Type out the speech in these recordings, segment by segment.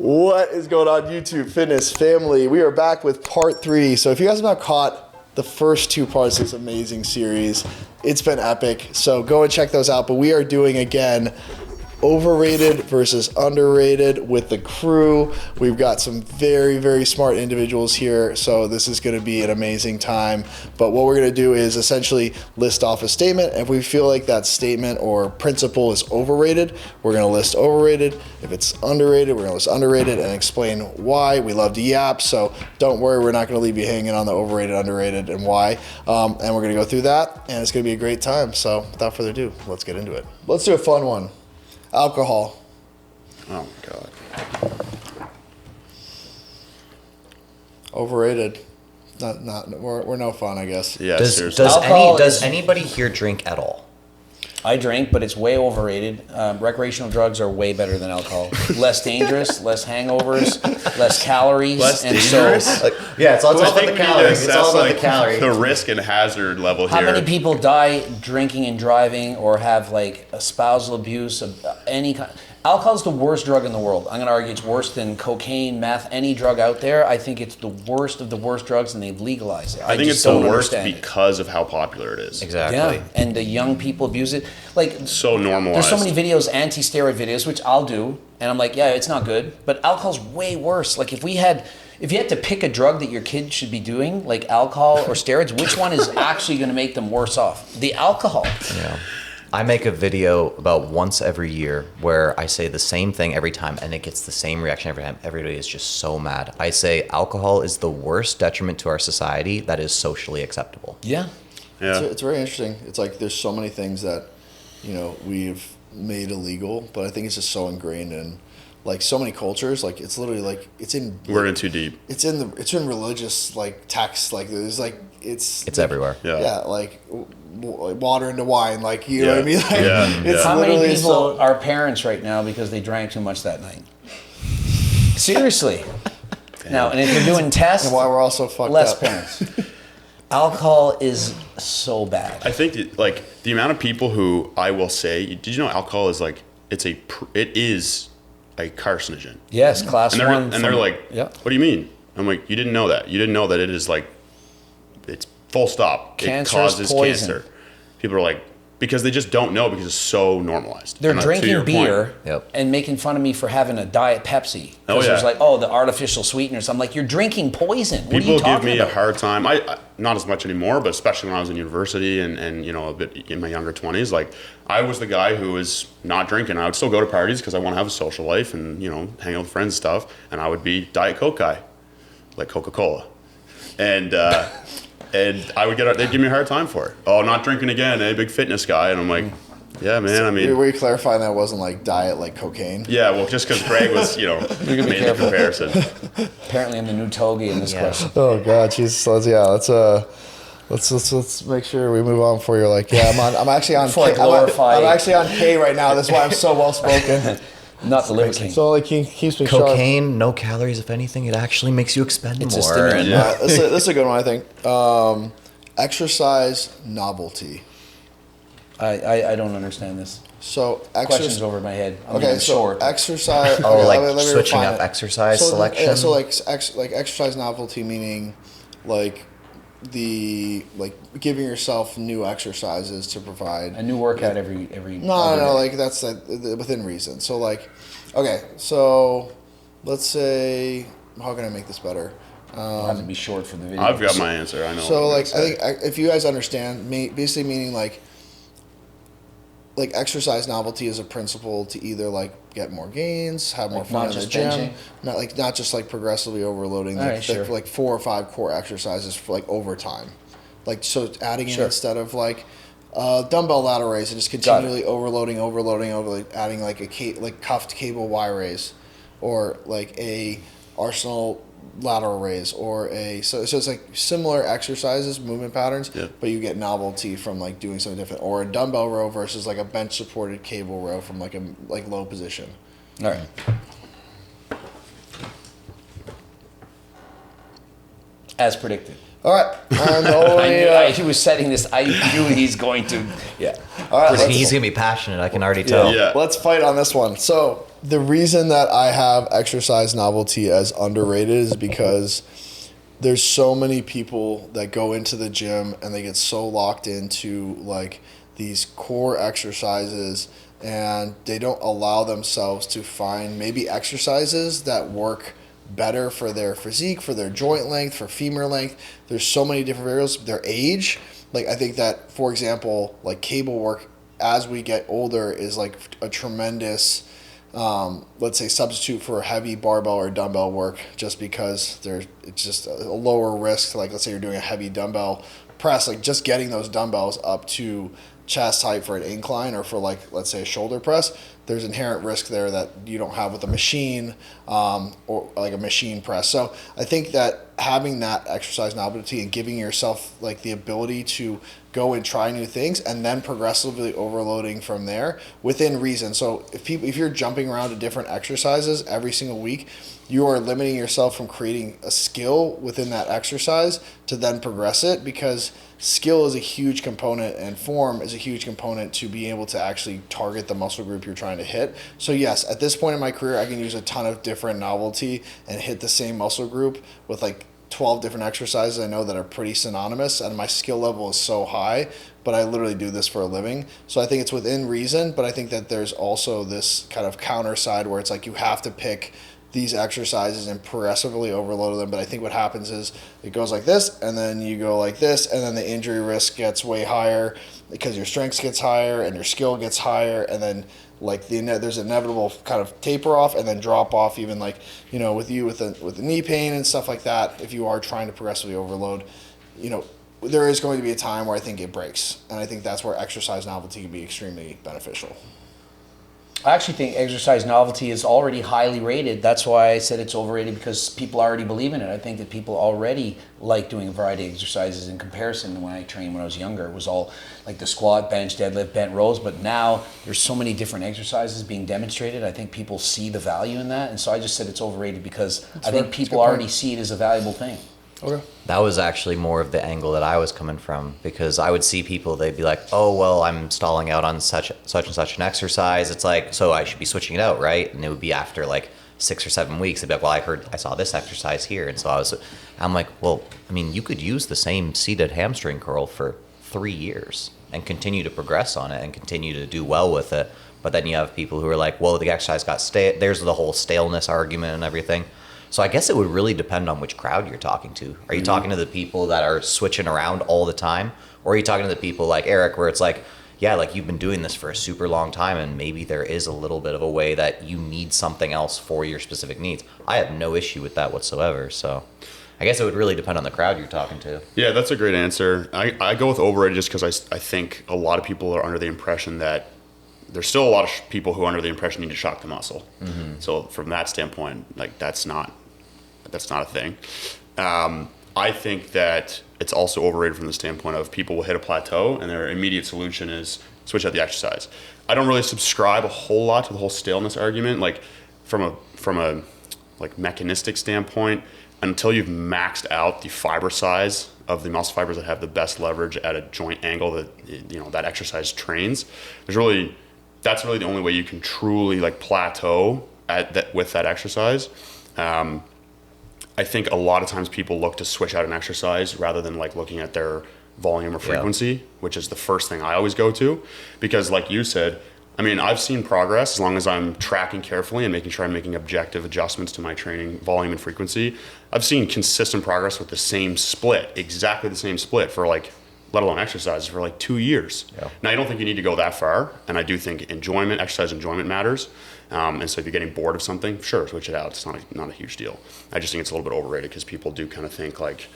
What is going on, YouTube fitness family? We are back with part 3. So if you guys have not caught the first 2 parts of this amazing series, it's been epic. So go and check those out. But we are doing again overrated versus underrated with the crew. We've got some very, very smart individuals here, so this is going to be an amazing time. But what we're going to do is essentially list off a statement. If we feel like that statement or principle is overrated, we're going to list overrated. If it's underrated, we're going to list underrated and explain why. We love to yap, so don't worry, we're not going to leave you hanging on the overrated, underrated, and why. And we're going to go through that, and it's going to be a great time. So without further ado, let's get into it. Let's do a fun one. Alcohol. Oh my God. Overrated. We're no fun, I guess. Yeah, seriously. Does anybody here drink at all? I drink, but it's way overrated. Recreational drugs are way better than alcohol. Less dangerous, less hangovers, less calories. Less and dangerous? So, Yeah, it's all about the calories. It's all about the calories. The risk and hazard level how here. many people die drinking and driving or have like a spousal abuse of any kind? Alcohol is the worst drug in the world. I'm going to argue it's worse than cocaine, meth, any drug out there. I think it's the worst of the worst drugs, and they've legalized it. I think just it's the don't worst understand it. because of how popular it is. Exactly. Yeah, and the young people abuse it. Like So normalized. there's so many videos, anti-steroid videos, which I'll do, and I'm like, yeah, it's not good. But alcohol's way worse. Like if you had to pick a drug that your kid should be doing, like alcohol or steroids, which one is actually going to make them worse off? The alcohol. Yeah. I make a video about once every year where I say the same thing every time, and it gets the same reaction every time. Everybody is just so mad. I say alcohol is the worst detriment to our society that is socially acceptable. Yeah. Yeah. It's very interesting. It's like there's so many things that, we've made illegal, but I think it's just so ingrained in like so many cultures. Like it's literally like We're in too deep. It's in religious like texts. Like there's like it's everywhere. Yeah. Yeah, like water into wine. Like you know what I mean? Like, it's How many literally people are parents right now because they drank too much that night? Seriously. Now, and if you're doing tests, and why we're all so fucked less up. parents. Alcohol is so bad. I think the amount of people who I will say, did you know alcohol is like it is a carcinogen? Yes, class And they're, 1. and they're like, yeah. what do you mean? I'm like, you didn't know that. You didn't know that it is like, it's full stop. Cancer it is causes poison. cancer. People are like, because they just don't know because it's so normalized. They're And to your drinking beer point, Yep. and making fun of me for having a Diet Pepsi. Oh, Because yeah. there's like, the artificial sweeteners. I'm like, you're drinking poison. What are people you give talking me about? a hard time. I not as much anymore, but especially when I was in university and a bit in my younger 20s, like I was the guy who was not drinking. I would still go to parties because I want to have a social life and hang out with friends and stuff. And I would be Diet Coke guy, like Coca-Cola, and I would they'd give me a hard time for it. Oh, not drinking again, big fitness guy. And I'm like, yeah, man. I mean, Were you clarifying that it wasn't like diet like cocaine? yeah, well, just because Greg was, made the comparison. Apparently, I'm the new togie in this question. Oh God, Jesus. Let's make sure we move on before you're like, yeah, I'm actually on Before I K. glorify- I'm actually on K right now. That's why I'm so well spoken. Not the Liver King. So like he keeps me sharp. Cocaine, no calories. If anything, it actually makes you expend It's a more. stimulant. Yeah. This is a good one, I think. Exercise novelty. I don't understand this. So Questions over my head. I mean, Okay, I'm so short. exercise. Oh, okay, like let me switching refine up it. exercise So, selection? Yeah, so like exercise novelty meaning like giving yourself new exercises to provide A new workout every No, other day. like that's within reason. So like, okay, so let's say, how can I make this better? I'll have to be short for the video. I've got my answer. I know. So what like, you're I gonna think if you guys understand, basically meaning like exercise novelty is a principle to either like get more gains, have more Like fun not in the just gym, benching? not just like progressively overloading, All right, sure. like 4 or 5 core exercises for like over time, like so adding in Sure. instead of like dumbbell lateral raise and just Got it. continually overloading, adding like a cuffed cable Y raise, or like a Arsenal lateral raise, or so it's like similar exercises, movement patterns, Yeah. but you get novelty from like doing something different, or a dumbbell row versus like a bench supported cable row from like a low position. All right. As predicted. All right, and the only, He was setting this. I knew he's going to. Yeah. all right, He's going to be passionate. I can already tell. Yeah. let's fight on this one. So the reason that I have exercise novelty as underrated is because there's so many people that go into the gym and they get so locked into like these core exercises, and they don't allow themselves to find maybe exercises that work better for their physique, for their joint length, for femur length. There's so many different variables. Their age, like I think that, for example, like cable work as we get older is like a tremendous let's say substitute for heavy barbell or dumbbell work, just because it's just a lower risk. Like let's say you're doing a heavy dumbbell press, like just getting those dumbbells up to chest height for an incline, or for like let's say a shoulder press, there's inherent risk there that you don't have with a machine, or like a machine press. So I think that having that exercise novelty and giving yourself like the ability to go and try new things, and then progressively overloading from there within reason. So if you're jumping around to different exercises every single week, you are limiting yourself from creating a skill within that exercise to then progress it, because skill is a huge component and form is a huge component to be able to actually target the muscle group you're trying to hit. So yes, at this point in my career, I can use a ton of different novelty and hit the same muscle group with like 12 different exercises I know that are pretty synonymous, and my skill level is so high, but I literally do this for a living. So I think it's within reason, but I think that there's also this kind of counter side where it's like you have to pick these exercises and progressively overload them. But I think what happens is it goes like this, and then you go like this, and then the injury risk gets way higher because your strength gets higher and your skill gets higher, and then like there's inevitable kind of taper off and then drop off, even like, you know, with the knee pain and stuff like that. If you are trying to progressively overload, you know, there is going to be a time where I think it breaks, and I think that's where exercise novelty can be extremely beneficial. I actually think exercise novelty is already highly rated. That's why I said it's overrated, because people already believe in it. I think that people already like doing a variety of exercises in comparison to when I trained when I was younger. It was all like the squat, bench, deadlift, bent rows. But now there's so many different exercises being demonstrated. I think people see the value in that. And so I just said it's overrated because I think people already see it as a valuable thing. Okay. That was actually more of the angle that I was coming from, because I would see people, they'd be like, oh, well, I'm stalling out on such and such an exercise. It's like, so I should be switching it out, right? And it would be after like 6 or 7 weeks. They'd be like, well, I saw this exercise here. And so I'm like, well, I mean, you could use the same seated hamstring curl for 3 years and continue to progress on it and continue to do well with it. But then you have people who are like, well, the exercise got stale. There's the whole staleness argument and everything. So I guess it would really depend on which crowd you're talking to. Are you talking to the people that are switching around all the time? Or are you talking to the people like Eric, where it's like, yeah, like you've been doing this for a super long time, and maybe there is a little bit of a way that you need something else for your specific needs? I have no issue with that whatsoever. So I guess it would really depend on the crowd you're talking to. Yeah, that's a great answer. I go with overrated just because I think a lot of people are under the impression that there's still a lot of people who are under the impression you need to shock the muscle. Mm-hmm. So from that standpoint, like that's not a thing. I think that it's also overrated from the standpoint of people will hit a plateau and their immediate solution is switch out the exercise. I don't really subscribe a whole lot to the whole staleness argument. Like from a like mechanistic standpoint, until you've maxed out the fiber size of the muscle fibers that have the best leverage at a joint angle that, you know, that exercise trains, that's really the only way you can truly like plateau with that exercise. I think a lot of times people look to switch out an exercise rather than like looking at their volume or frequency, which is the first thing I always go to, because like you said, I mean, I've seen progress as long as I'm tracking carefully and making sure I'm making objective adjustments to my training volume and frequency. I've seen consistent progress with the same split, exactly the same split for like, let alone exercises, for like 2 years. Yeah. Now, I don't think you need to go that far. And I do think exercise enjoyment matters. And so if you're getting bored of something, sure, switch it out. It's not a huge deal. I just think it's a little bit overrated because people do kind of think like,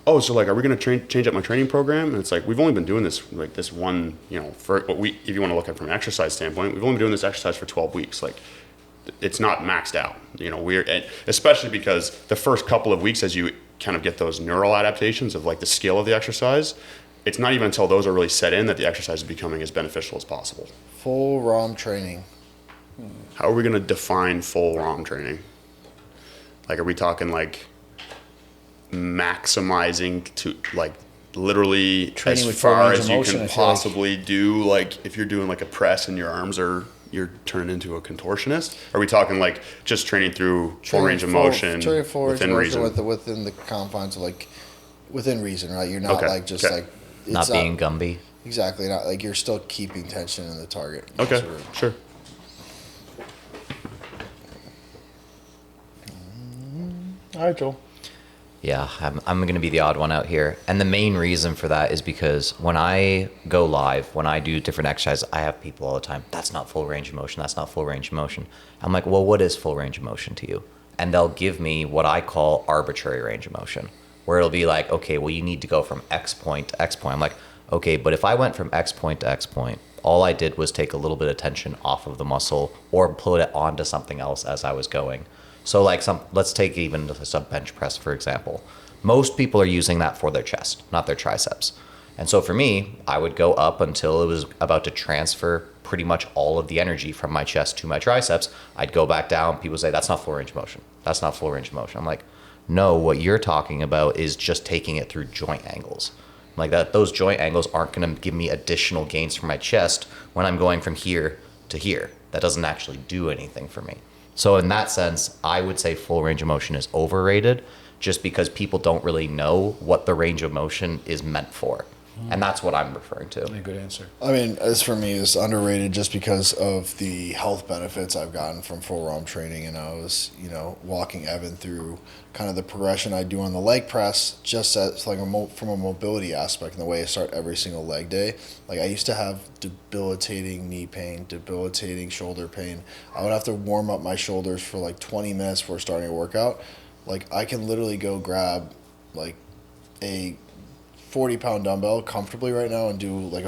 oh, so like, are we going to change up my training program? And it's like, we've only been doing this, like this one, you know, if you want to look at it from an exercise standpoint, we've only been doing this exercise for 12 weeks. Like, it's not maxed out, you know, especially because the first couple of weeks, as you kind of get those neural adaptations of like the skill of the exercise, it's not even until those are really set in that the exercise is becoming as beneficial as possible. Full ROM training. How are we going to define full ROM training? Like, are we talking like maximizing to like literally training as far as you can possibly do? Like if you're doing like a press and your arms are you're turning into a contortionist? Are we talking like just training through full range of motion training full range of within motion reason? within the confines of like within reason, right? You're not Okay, like just okay. like it's Not being Gumby. exactly not like you're still keeping tension in the target. Okay, Sort of. sure. All right, Joel. Yeah, I'm going to be the odd one out here. And the main reason for that is because when I go live, when I do different exercises, I have people all the time, that's not full range of motion, that's not full range of motion. I'm like, well, what is full range of motion to you? And they'll give me what I call arbitrary range of motion, where it'll be like, okay, well, you need to go from X point to X point. I'm like, okay, but if I went from X point to X point, all I did was take a little bit of tension off of the muscle or put it onto something else as I was going. So like let's take even a bench press, for example. Most people are using that for their chest, not their triceps. And so for me, I would go up until it was about to transfer pretty much all of the energy from my chest to my triceps. I'd go back down. People say, that's not full range of motion. That's not full range of motion. I'm like, no, what you're talking about is just taking it through joint angles. Like that, those joint angles aren't going to give me additional gains for my chest when I'm going from here to here. That doesn't actually do anything for me. So in that sense, I would say full range of motion is overrated just because people don't really know what the range of motion is meant for. And that's what I'm referring to. A good answer. I mean, as for me, it's underrated just because of the health benefits I've gotten from full ROM training. And I was, walking Evan through kind of the progression I do on the leg press, just as like from a mobility aspect and the way I start every single leg day. Like I used to have debilitating knee pain, debilitating shoulder pain. I would have to warm up my shoulders for like 20 minutes before starting a workout. Like I can literally go grab like a 40-pound dumbbell comfortably right now and do like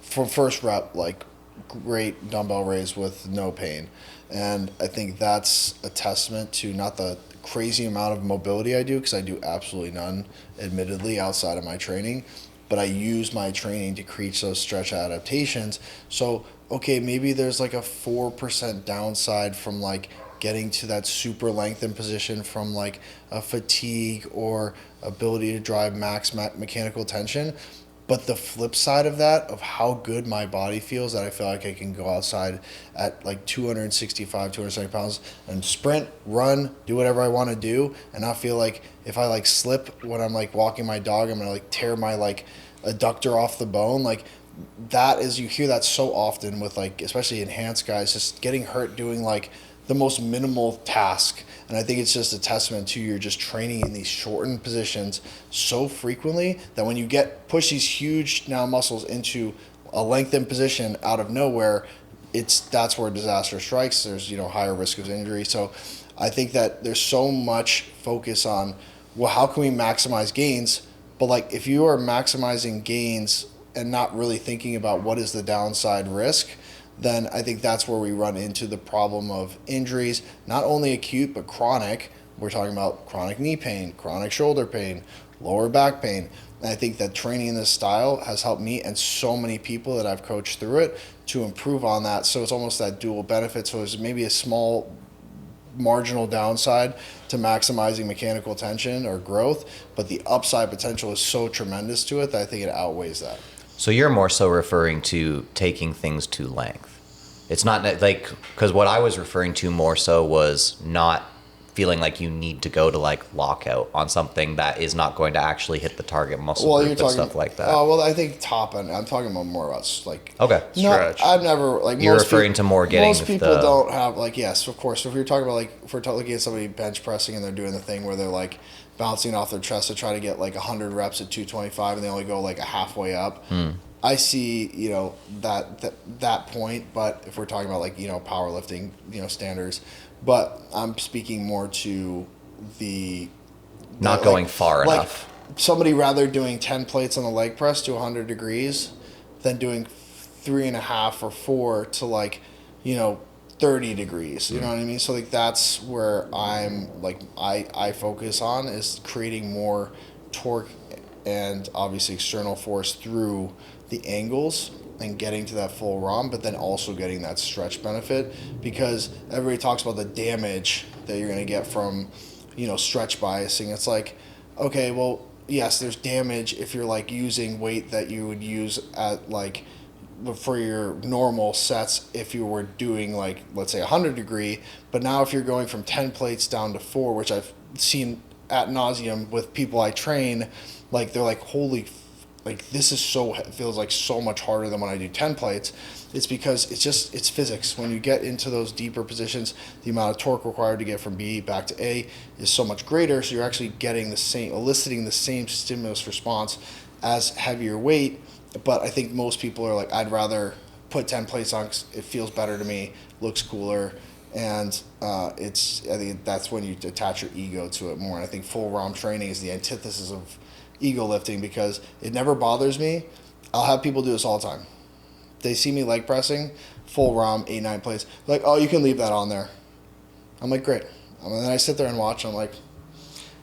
for first rep, like great dumbbell raise with no pain. And I think that's a testament to not the crazy amount of mobility I do, because I do absolutely none, admittedly, outside of my training, but I use my training to create those stretch adaptations. So, okay, maybe there's like a 4% downside from like getting to that super lengthened position from like a fatigue or ability to drive max mechanical tension. But the flip side of that, of how good my body feels, that I feel like I can go outside at like 265, 270 pounds and sprint, run, do whatever I want to do, and not feel like if I like slip when I'm like walking my dog, I'm gonna like tear my like adductor off the bone. Like that is, you hear that so often with like, especially enhanced guys, just getting hurt doing like the most minimal task. And I think it's just a testament to you're just training in these shortened positions so frequently that when you push these huge now muscles into a lengthened position out of nowhere, that's where disaster strikes. There's higher risk of injury. So I think that there's so much focus on, well, how can we maximize gains? But like if you are maximizing gains and not really thinking about what is the downside risk, then I think that's where we run into the problem of injuries, not only acute, but chronic. We're talking about chronic knee pain, chronic shoulder pain, lower back pain. And I think that training in this style has helped me and so many people that I've coached through it to improve on that. So it's almost that dual benefit. So there's maybe a small marginal downside to maximizing mechanical tension or growth, but the upside potential is so tremendous to it that I think it outweighs that. So you're more so referring to taking things to length. It's not like, because what I was referring to more so was not feeling like you need to go to like lockout on something that is not going to actually hit the target muscle group and stuff like that. Oh, well, I think top end. I'm talking about more about like. Okay. Stretch. I've never like. You're referring to more getting. Most people don't have like, yes, of course. So if you're talking about like, if we're looking at somebody bench pressing and they're doing the thing where they're like bouncing off their chest to try to get like 100 reps at 225 and they only go like a halfway up. I see, that point, but if we're talking about like, powerlifting, standards, but I'm speaking more to the not going far enough. Somebody rather doing 10 plates on the leg press to 100 degrees than doing 3.5 or 4 to like, 30 degrees. You know what I mean? So like that's where I'm like, I focus on is creating more torque and obviously external force through the angles and getting to that full ROM, but then also getting that stretch benefit, because everybody talks about the damage that you're going to get from, stretch biasing. It's like, okay, well, yes, there's damage if you're like using weight that you would use at like for your normal sets if you were doing like, let's say 100 degree, but now if you're going from 10 plates down to 4, which I've seen ad nauseum with people I train, like they're like, holy, like this is feels like so much harder than when I do 10 plates. It's because it's physics. When you get into those deeper positions, the amount of torque required to get from B back to A is so much greater, so you're actually getting eliciting the same stimulus response as heavier weight. But I think most people are like, I'd rather put 10 plates on 'cause it feels better to me, looks cooler, and I think that's when you attach your ego to it more. And I think full ROM training is the antithesis of ego lifting because it never bothers me. I'll have people do this all the time. They see me leg pressing, full ROM, 8-9 plates, like, oh, you can leave that on there. I'm like, great. And then I sit there and watch, and I'm like,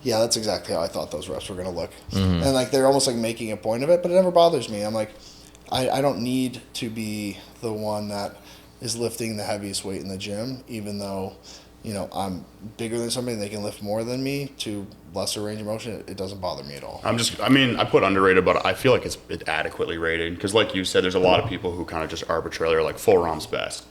yeah, that's exactly how I thought those reps were going to look. Mm-hmm. And like they're almost like making a point of it, but it never bothers me. I'm like, I don't need to be the one that is lifting the heaviest weight in the gym, even though, you know, I'm bigger than somebody and they can lift more than me to lesser range of motion. It doesn't bother me at all. I put underrated, but I feel like it's adequately rated because, like you said, there's a lot of people who kind of just arbitrarily are like full ROM's best.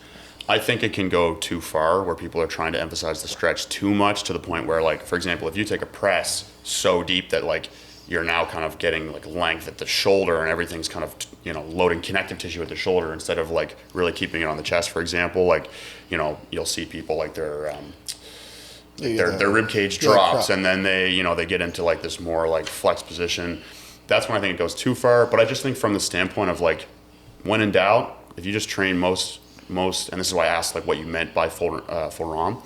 I think it can go too far where people are trying to emphasize the stretch too much to the point where, like, for example, if you take a press so deep that like you're now kind of getting like length at the shoulder and everything's kind of, you know, loading connective tissue at the shoulder instead of like really keeping it on the chest, for example, like, you know, you'll see people like their rib cage drops and then they get into like this more like flex position. That's when I think it goes too far. But I just think from the standpoint of like, when in doubt, if you just train most, and this is why I asked like what you meant by full ROM.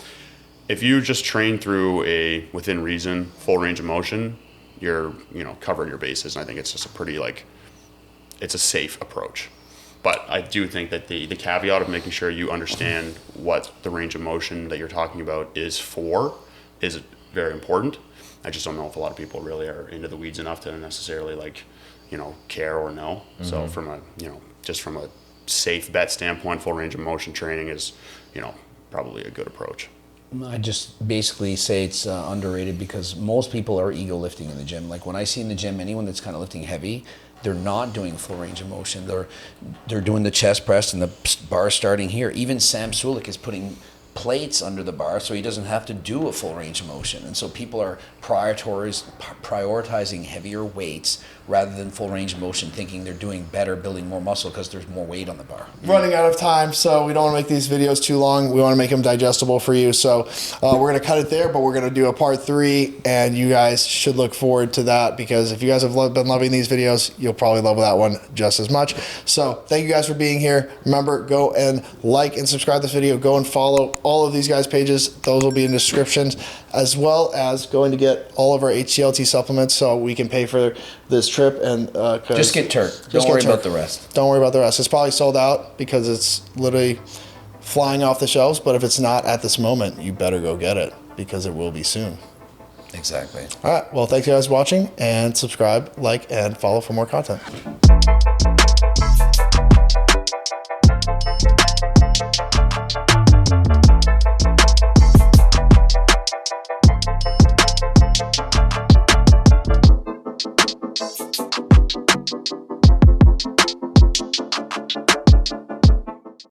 If you just train through a within reason full range of motion, you're, you know, covering your bases. And I think it's just a pretty like, it's a safe approach. But I do think that the caveat of making sure you understand what the range of motion that you're talking about is very important. I just don't know if a lot of people really are into the weeds enough to necessarily like, you know, care or know. Mm-hmm. So from a safe bet standpoint, full range of motion training is, you know, probably a good approach. I just basically say it's underrated because most people are ego lifting in the gym. Like when I see in the gym anyone that's kind of lifting heavy, they're not doing full range of motion. They're doing the chest press and the bar starting here. Even Sam Sulik is putting plates under the bar so he doesn't have to do a full range of motion. And so people are prioritizing heavier weights rather than full range of motion, thinking they're doing better, building more muscle because there's more weight on the bar. Running out of time, so we don't want to make these videos too long. We want to make them digestible for you. So we're going to cut it there, but we're going to do a part 3, and you guys should look forward to that because if you guys have been loving these videos, you'll probably love that one just as much. So thank you guys for being here. Remember, go and like and subscribe to this video. Go and follow all of these guys' pages. Those will be in descriptions, as well as going to get all of our HCLT supplements so we can pay for this trip. And just get Turk. Don't worry about the rest. Don't worry about the rest. It's probably sold out because it's literally flying off the shelves. But if it's not at this moment, you better go get it because it will be soon. Exactly. All right. Well, thanks you guys for watching, and subscribe, like, and follow for more content.